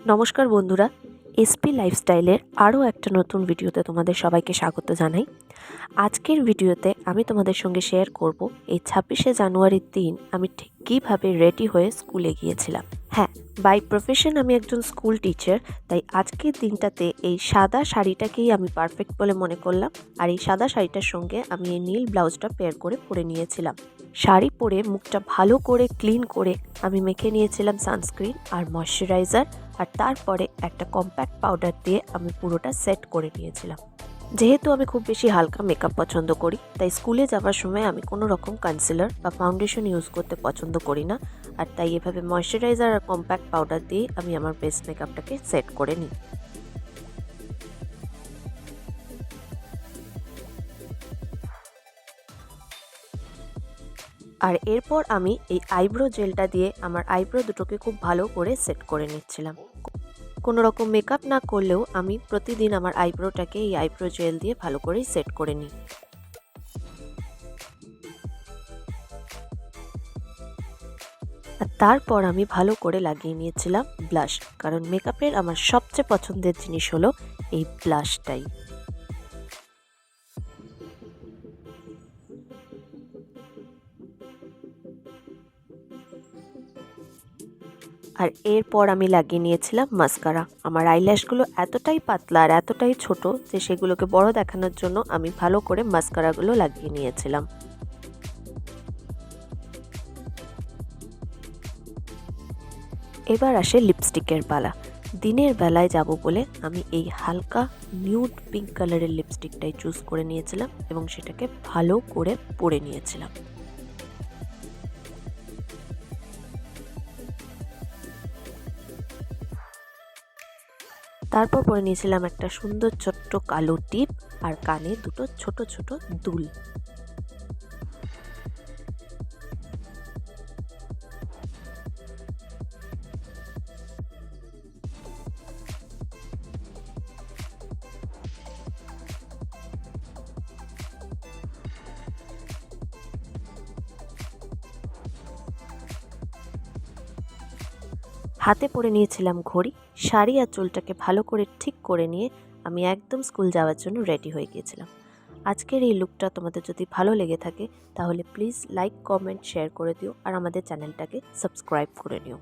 নমস্কার বন্ধুরা, এসপি লাইফস্টাইলের আরও একটা নতুন ভিডিওতে তোমাদের সবাইকে স্বাগত জানাই। আজকের ভিডিওতে আমি তোমাদের সঙ্গে শেয়ার করব এই 26শে জানুয়ারির দিন আমি ঠিক কীভাবে রেডি হয়ে স্কুলে গিয়েছিলাম। হ্যাঁ, বাই প্রফেশন আমি একজন স্কুল টিচার, তাই আজকের দিনটাতে এই সাদা শাড়িটাকেই আমি পারফেক্ট বলে মনে করলাম। আর এই সাদা শাড়িটার সঙ্গে আমি এই নীল ব্লাউজটা পেয়ার করে পরে নিয়েছিলাম। শাড়ি পরে মুখটা ভালো করে ক্লিন করে আমি মেখে নিয়েছিলাম সানস্ক্রিন আর ময়শ্চারাইজার, আর তারপরে একটা কম্প্যাক্ট পাউডার দিয়ে আমি পুরোটা সেট করে নিয়েছিলাম। যেহেতু আমি খুব বেশি হালকা মেকআপ পছন্দ করি, তাই স্কুলে যাওয়ার সময় আমি কোনো রকম কনসিলার বা ফাউন্ডেশন ইউজ করতে পছন্দ করি না, আর তাই এভাবে ময়শ্চারাইজার আর কম্প্যাক্ট পাউডার দিয়ে আমি আমার বেস মেকআপটাকে সেট করে নিই। আর এরপর আমি এই আইব্রো জেলটা দিয়ে আমার আইব্রো দুটোকে খুব ভালো করে সেট করে নিচ্ছিলাম। কোনো রকম মেকআপ না করলেও আমি প্রতিদিন আমার আইব্রোটাকে এই আইব্রো জেল দিয়ে ভালো করেই সেট করে নিই। আর তারপর আমি ভালো করে লাগিয়ে নিয়েছিলাম ব্লাশ, কারণ মেকআপের আমার সবচেয়ে পছন্দের জিনিস হলো এই ব্লাশটাই। আর এরপর আমি লাগিয়ে নিয়েছিলাম মাস্কারা। আমার আইল্যাশগুলো এতটাই পাতলা আর এতটাই ছোট যে সেগুলোকে বড় দেখানোর জন্য আমি ভালো করে মাস্কারাগুলো লাগিয়ে নিয়েছিলাম। এবার আসে লিপস্টিকের পালা। দিনের বেলায় যাব বলে আমি এই হালকা নিউড পিঙ্ক কালারের লিপস্টিকটাই চুজ করে নিয়েছিলাম এবং সেটাকে ভালো করে পরে নিয়েছিলাম। তারপর পরে নিয়েছিলাম একটা সুন্দর ছোট্ট কালো টিপ আর কানে দুটো ছোট ছোট দুল। হাতে পরে নিয়েছিলাম ঘড়ি। শাড়ি আর চুলটাকে ভালো করে ঠিক করে নিয়ে আমি একদম স্কুল যাওয়ার জন্য রেডি হয়ে গিয়েছিলাম। আজকের এই লুকটা তোমাদের যদি ভালো লেগে থাকে তাহলে প্লিজ লাইক, কমেন্ট, শেয়ার করে দিও আর আমাদের চ্যানেলটাকে সাবস্ক্রাইব করে নিও।